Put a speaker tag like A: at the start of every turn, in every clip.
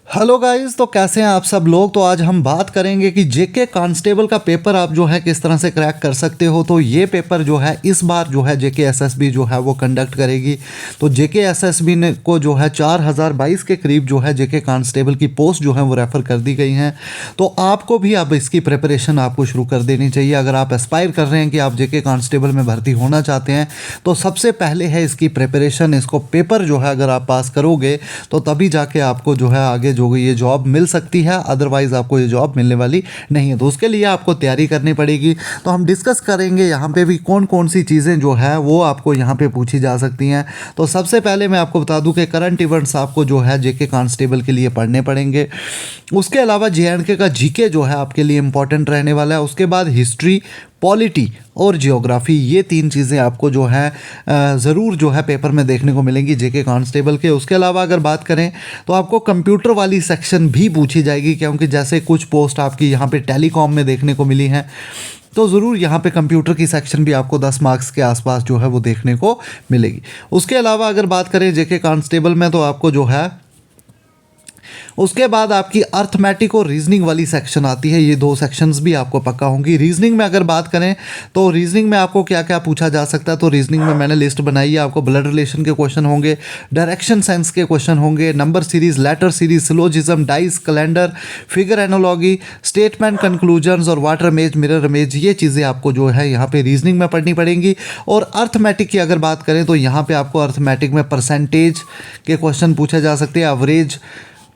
A: Hello guys, तो कैसे हैं आप सब लोग। तो आज हम बात करेंगे कि जेके कांस्टेबल का पेपर आप जो है किस तरह से क्रैक कर सकते हो। तो ये पेपर जो है इस बार जो है जेके एसएसबी जो है वो कंडक्ट करेगी। तो जेके एसएसबी ने को जो है 4022 के करीब जो है जेके कांस्टेबल की पोस्ट जो है वो रेफ़र कर दी गई हैं। तो आपको भी अब इसकी प्रिपरेशन आपको शुरू कर देनी चाहिए। अगर आप एस्पायर कर रहे हैं कि आप जेके कांस्टेबल में भर्ती होना चाहते हैं तो सबसे पहले है इसकी प्रिपरेशन। इसको पेपर जो है अगर आप पास करोगे तो तभी जाके आपको जो है आगे जो ये जॉब मिल सकती है, अदरवाइज़ आपको ये जॉब मिलने वाली नहीं है। तो उसके लिए आपको तैयारी करनी पड़ेगी। तो हम डिस्कस करेंगे यहाँ पे भी कौन कौन सी चीज़ें जो है वो आपको यहाँ पे पूछी जा सकती हैं। तो सबसे पहले मैं आपको बता दूं कि करंट इवेंट्स आपको जो है जेके कांस्टेबल के लिए पढ़ने पड़ेंगे। उसके अलावा जेएंडके का जीके जो है आपके लिए इंपॉर्टेंट रहने वाला है। उसके बाद हिस्ट्री, पॉलिटी और जियोग्राफी, ये तीन चीज़ें आपको जो है ज़रूर जो है पेपर में देखने को मिलेंगी जेके कांस्टेबल के। उसके अलावा अगर बात करें तो आपको कंप्यूटर वाली सेक्शन भी पूछी जाएगी, क्योंकि जैसे कुछ पोस्ट आपकी यहाँ पे टेलीकॉम में देखने को मिली हैं, तो ज़रूर यहाँ पे कंप्यूटर की सेक्शन भी आपको 10 मार्क्स के आसपास जो है वो देखने को मिलेगी। उसके अलावा अगर बात करें जेके कांस्टेबल में तो आपको जो है उसके बाद आपकी अर्थमेटिक और रीजनिंग वाली सेक्शन आती है। ये दो सेक्शंस भी आपको पक्का होंगी। रीजनिंग में अगर बात करें तो रीजनिंग में आपको क्या क्या पूछा जा सकता है, तो रीजनिंग में मैंने लिस्ट बनाई है। आपको ब्लड रिलेशन के क्वेश्चन होंगे, डायरेक्शन सेंस के क्वेश्चन होंगे, number series, letter series, syllogism, dice, calendar, figure analogy, statement conclusions और वाटर इमेज, मिरर इमेज, ये चीज़ें आपको जो है यहाँ पे रीजनिंग में पढ़नी पड़ेंगी। और अर्थमेटिक की अगर बात करें तो यहाँ पे आपको अर्थमेटिक में परसेंटेज के क्वेश्चन पूछे जा सकते हैं, average,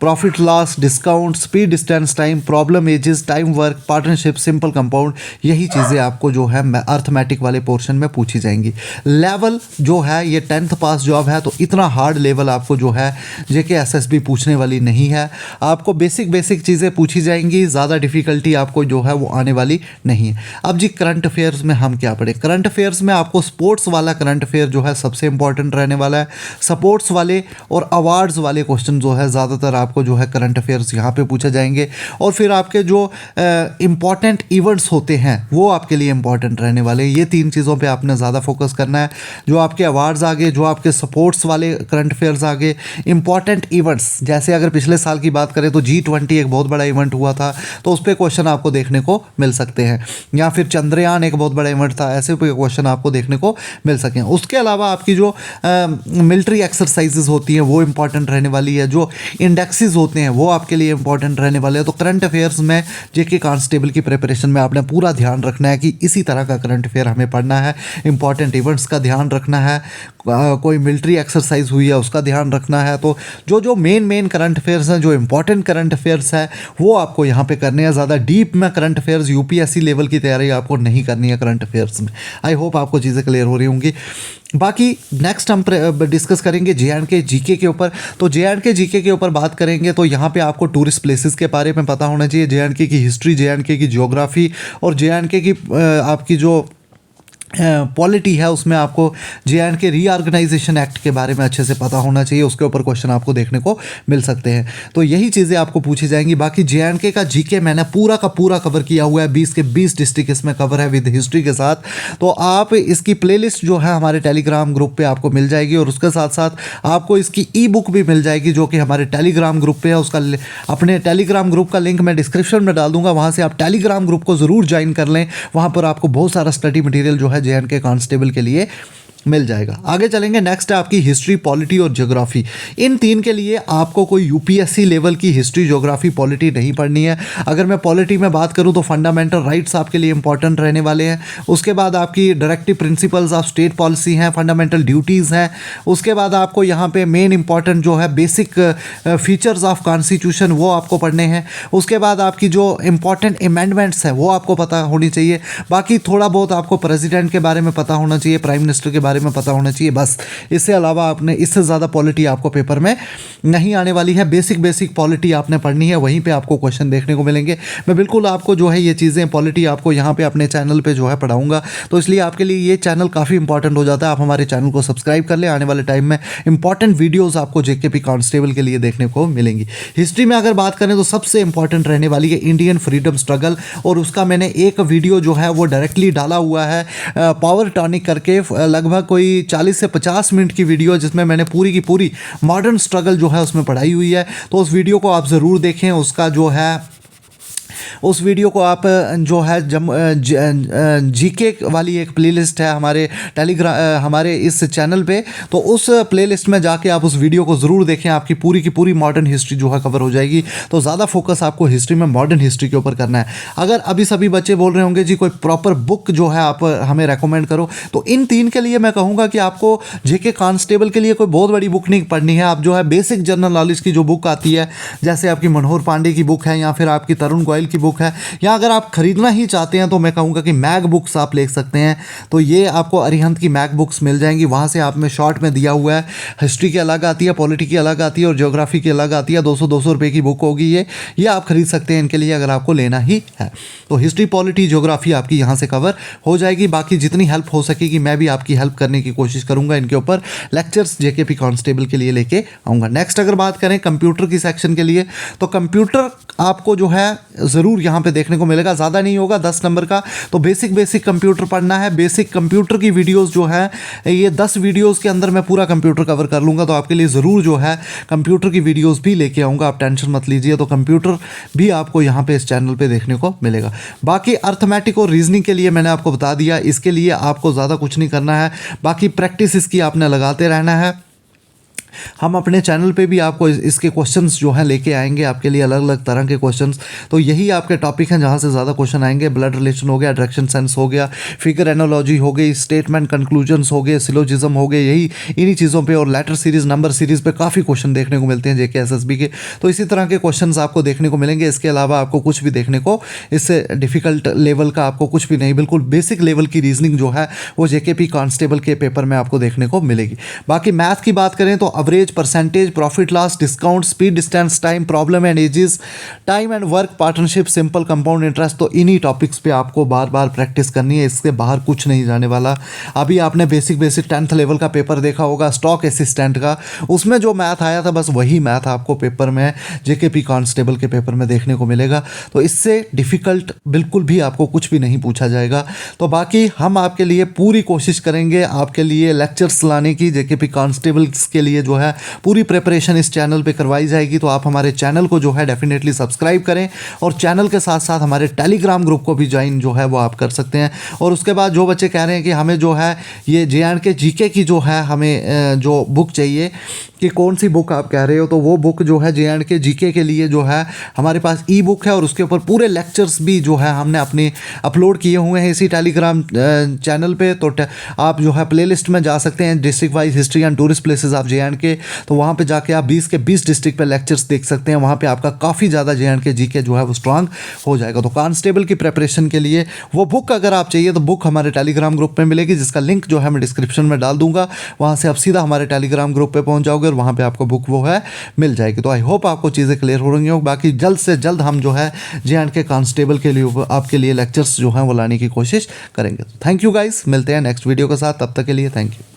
A: profit loss, discount, speed, distance, time, problem, ages, time work, partnership, simple compound, यही चीज़ें आपको जो है अर्थमेटिक वाले पोर्शन में पूछी जाएंगी। लेवल जो है ये 10th पास जॉब है, तो इतना हार्ड लेवल आपको जो है जेके एसएसबी पूछने वाली नहीं है। आपको बेसिक चीज़ें पूछी जाएंगी, ज़्यादा डिफ़िकल्टी आपको जो है वो आने वाली नहीं है। अब जी करंट अफेयर्स में हम क्या पढ़ें। करंट अफेयर्स में आपको स्पोर्ट्स वाला करंट अफेयर जो है सबसे इंपॉर्टेंट रहने वाला है। स्पोर्ट्स वाले और अवार्ड्स वाले क्वेश्चन जो है ज़्यादातर आपको जो है करंट अफेयर्स यहाँ पे पूछे जाएंगे। और फिर आपके जो इम्पॉर्टेंट इवेंट्स होते हैं वो आपके लिए इम्पॉर्टेंट रहने वाले। ये तीन चीज़ों पे आपने ज़्यादा फोकस करना है। जो आपके अवार्ड्स आगे, जो आपके स्पोर्ट्स वाले करंट अफेयर्स आगे, इंपॉर्टेंट इवेंट्स, जैसे अगर पिछले साल की बात करें तो G20 एक बहुत बड़ा इवेंट हुआ था, तो उस पर क्वेश्चन आपको देखने को मिल सकते हैं। या फिर चंद्रयान एक बहुत बड़ा इवेंट था, ऐसे क्वेश्चन आपको देखने को मिल सकें। उसके अलावा आपकी जो मिलिट्री एक्सरसाइजेज होती हैं वो इंपॉर्टेंट रहने वाली है। जो इंडेक्सेस होते हैं वो आपके लिए इंपॉर्टेंट रहने वाले हैं। तो करंट अफेयर्स में जेके कांस्टेबल की प्रिपरेशन में आपने पूरा ध्यान रखना है कि इसी तरह का करंट अफेयर हमें पढ़ना है। इंपॉर्टेंट इवेंट्स का ध्यान रखना है, कोई मिलिट्री एक्सरसाइज हुई है उसका ध्यान रखना है। तो जो मेन करंट अफेयर्स हैं, जो इंपॉर्टेंट करंट अफेयर्स है वो आपको यहाँ पे करने हैं। ज़्यादा डीप में करंट अफेयर्स, यूपीएससी लेवल की तैयारी आपको नहीं करनी है करंट अफेयर्स में। आई होप आपको चीज़ें क्लियर हो रही होंगी। बाकी नेक्स्ट हम डिस्कस करेंगे जेएंडके जीके के ऊपर। तो जेएंडके जीके के ऊपर बात करेंगे तो यहाँ पे आपको टूरिस्ट प्लेसेस के बारे में पता होना चाहिए, जेएंडके की हिस्ट्री, जेएंडके की ज्योग्राफी और जेएंडके की आपकी जो पॉलिटी है उसमें आपको जेएंडके रीऑर्गेनाइजेशन एक्ट के बारे में अच्छे से पता होना चाहिए। उसके ऊपर क्वेश्चन आपको देखने को मिल सकते हैं। तो यही चीज़ें आपको पूछी जाएंगी। बाकी जेएंडके का जीके मैंने पूरा का पूरा कवर किया हुआ है, 20 के 20 डिस्ट्रिक्ट इसमें कवर है विद हिस्ट्री के साथ। तो आप इसकी प्लेलिस्ट जो है हमारे टेलीग्राम ग्रुप पे आपको मिल जाएगी, और उसके साथ साथ आपको इसकी ई बुक भी मिल जाएगी जो कि हमारे टेलीग्राम ग्रुप पे है। उसका अपने टेलीग्राम ग्रुप का लिंक मैं डिस्क्रिप्शन में डाल दूंगा, वहाँ से आप टेलीग्राम ग्रुप को ज़रूर ज्वाइन कर लें। वहाँ पर आपको बहुत सारा स्टडी मटीरियल जो है जेएंडके कांस्टेबल के लिए मिल जाएगा। आगे चलेंगे, नेक्स्ट है आपकी हिस्ट्री, पॉलिटी और ज्योग्राफी। इन तीन के लिए आपको कोई यूपीएससी लेवल की हिस्ट्री, ज्योग्राफी, पॉलिटी नहीं पढ़नी है। अगर मैं पॉलिटी में बात करूं तो फंडामेंटल राइट्स आपके लिए इंपॉर्टेंट रहने वाले हैं। उसके बाद आपकी directive principles of state policy हैं, फंडामेंटल ड्यूटीज़ हैं। उसके बाद आपको यहाँ पे मेन इंपॉर्टेंट जो है बेसिक फीचर्स ऑफ कॉन्स्टिट्यूशन वो आपको पढ़ने हैं। उसके बाद आपकी जो इंपॉर्टेंट अमेंडमेंट्स हैं वो आपको पता होनी चाहिए। बाकी थोड़ा बहुत आपको प्रेसिडेंट के बारे में पता होना चाहिए, प्राइम मिनिस्टर के बारे में पता होना चाहिए, बस। इससे अलावा आपने इससे ज़्यादा पॉलिटी आपको पेपर में नहीं आने वाली है। बेसिक पॉलिटी आपने पढ़नी है, वहीं पे आपको क्वेश्चन देखने को मिलेंगे। मैं बिल्कुल आपको जो है ये चीज़ें पॉलिटी आपको यहाँ पे अपने चैनल पे जो है पढ़ाऊंगा, तो इसलिए आपके लिए ये चैनल काफ़ी इंपॉर्टेंट हो जाता है। आप हमारे चैनल को सब्सक्राइब कर लें, आने वाले टाइम में इंपॉर्टेंट वीडियोज़ आपको जेकेपी कांस्टेबल के लिए देखने को मिलेंगी। हिस्ट्री में अगर बात करें तो सबसे इंपॉर्टेंट रहने वाली है इंडियन फ्रीडम स्ट्रगल, और उसका मैंने एक वीडियो जो है वो डायरेक्टली डाला हुआ है पावर टॉनिक करके। लगभग कोई 40 से 50 मिनट की वीडियो जिसमें मैंने पूरी की पूरी मॉडर्न स्ट्रगल जो है उसमें पढ़ाई हुई है। तो उस वीडियो को आप ज़रूर देखें। उसका जो है उस वीडियो को आप जो है जीके वाली एक प्लेलिस्ट है हमारे हमारे इस चैनल पे, तो उस प्लेलिस्ट में जाके आप उस वीडियो को ज़रूर देखें। आपकी पूरी की पूरी मॉडर्न हिस्ट्री जो है कवर हो जाएगी। तो ज़्यादा फोकस आपको हिस्ट्री में मॉडर्न हिस्ट्री के ऊपर करना है। अगर अभी सभी बच्चे बोल रहे होंगे जी कोई प्रॉपर बुक जो है आप हमें रेकमेंड करो, तो इन 3 के लिए मैं कहूँगा कि आपको जेके कांस्टेबल के लिए कोई बहुत बड़ी बुक नहीं पढ़नी है। आप जो है बेसिक जनरल नॉलेज की जो बुक आती है, जैसे आपकी मनोहर पांडे की बुक है या फिर आपकी तरुण गोयल की बुक है, या अगर आप खरीदना ही चाहते हैं तो मैं कहूँगा कि मैग बुक्स आप ले सकते हैं। तो ये आपको अरिहंत की मैग बुक्स मिल जाएंगी। वहाँ से आप में शॉर्ट में दिया हुआ है, हिस्ट्री की अलग आती है, पॉलिटी की अलग आती है और ज्योग्राफी की अलग आती है। 200 रुपये की बुक होगी ये आप खरीद सकते हैं इनके लिए अगर आपको लेना ही है। तो हिस्ट्री, पॉलिटी, ज्योग्राफी आपकी यहाँ से कवर हो जाएगी। बाकी जितनी हेल्प हो सकेगी मैं भी आपकी हेल्प करने की कोशिश करूँगा। इनके ऊपर लेक्चर्स जेकेपी कांस्टेबल के लिए लेके आऊँगा। नेक्स्ट अगर बात करें कंप्यूटर की सेक्शन के लिए, तो कंप्यूटर आपको जो है ज़रूर यहाँ पे देखने को मिलेगा। ज़्यादा नहीं होगा, 10 नंबर का। तो बेसिक कंप्यूटर पढ़ना है। बेसिक कंप्यूटर की वीडियोस जो है ये 10 वीडियोस के अंदर मैं पूरा कंप्यूटर कवर कर लूँगा। तो आपके लिए ज़रूर जो है कंप्यूटर की वीडियोस भी लेके आऊँगा, आप टेंशन मत लीजिए। तो कंप्यूटर भी आपको यहाँ पे इस चैनल पे देखने को मिलेगा। बाकी अर्थमेटिक और रीजनिंग के लिए मैंने आपको बता दिया, इसके लिए आपको ज़्यादा कुछ नहीं करना है। बाकी प्रैक्टिस इसकी आपने लगाते रहना है। हम अपने चैनल पे भी आपको इसके क्वेश्चंस जो हैं लेके आएंगे आपके लिए, अलग अलग तरह के क्वेश्चंस। तो यही आपके टॉपिक हैं जहाँ से ज़्यादा क्वेश्चन आएंगे। ब्लड रिलेशन हो गया, डायरेक्शन सेंस हो गया, फिगर एनोलॉजी हो गई, स्टेटमेंट कंक्लूजन्स हो गए, सिलोजिज्म हो गए, यही इन्हीं चीज़ों पे। और लेटर सीरीज़, नंबर सीरीज़ पे काफ़ी क्वेश्चन देखने को मिलते हैं जेके एसएसबी के। तो इसी तरह के क्वेश्चन आपको देखने को मिलेंगे। इसके अलावा आपको कुछ भी देखने को इससे डिफ़िकल्ट लेवल का आपको कुछ भी नहीं, बिल्कुल बेसिक लेवल की रीजनिंग जो है वो जेकेपी कांस्टेबल के पेपर में आपको देखने को मिलेगी। बाकी मैथ की बात करें तो average, percentage, profit loss, discount, speed, distance, time, problem and ages, time and work, partnership, simple, compound interest, तो इन्हीं टॉपिक्स पे आपको बार बार प्रैक्टिस करनी है। इसके बाहर कुछ नहीं जाने वाला। अभी आपने बेसिक 10th लेवल का पेपर देखा होगा स्टॉक असिस्टेंट का, उसमें जो मैथ आया था बस वही मैथ आपको पेपर में जेकेपी कांस्टेबल के पेपर में देखने को मिलेगा। तो इससे डिफ़िकल्ट बिल्कुल भी आपको कुछ भी नहीं पूछा जाएगा। तो बाकी हम आपके लिए पूरी कोशिश करेंगे आपके लिए लेक्चर्स लाने की। जेकेपी कांस्टेबल्स के लिए जो है पूरी प्रिपरेशन इस चैनल पे करवाई जाएगी। तो आप हमारे चैनल को जो है डेफिनेटली सब्सक्राइब करें और चैनल के साथ साथ हमारे टेलीग्राम ग्रुप को भी ज्वाइन जो है वो आप कर सकते हैं। और उसके बाद जो बच्चे कह रहे हैं कि हमें जो है ये जे.एंड.के जीके की जो है हमें जो बुक चाहिए, कि कौन सी बुक आप कह रहे हो, तो वो बुक जो है जे.एंड.के जीके के लिए जो है हमारे पास ई बुक है और उसके ऊपर पूरे लेक्चर्स भी जो है हमने अपने अपलोड किए हुए हैं इसी टेलीग्राम चैनल पे। तो आप जो है प्लेलिस्ट में जा सकते हैं, district wise history and tourist places of J&K. तो वहाँ पे जाके आप 20 के 20 डिस्ट्रिक्ट पे लेक्चर्स देख सकते हैं। वहाँ पे आपका काफ़ी ज़्यादा जे.एंड.के जीके जो है वो स्ट्रांग हो जाएगा। तो कांस्टेबल की प्रिपरेशन के लिए वो बुक अगर आप चाहिए तो बुक हमारे टेलीग्राम ग्रुप में मिलेगी, जिसका लिंक जो है मैं डिस्क्रिप्शन में डाल दूंगा। वहाँ से आप सीधा हमारे टेलीग्राम ग्रुप पे पहुँच जाओगे और वहाँ पे आपको बुक वो है मिल जाएगी। तो आई होप आपको चीज़ें क्लियर हो रही हो। बाकी जल्द से जल्द हम जो है जे.एंड.के कांस्टेबल के लिए आपके लिए लेक्चर्स जो हैं वो लाने की कोशिश करेंगे। थैंक यू गाइस, मिलते हैं नेक्स्ट वीडियो के साथ। तब तक के लिए थैंक यू।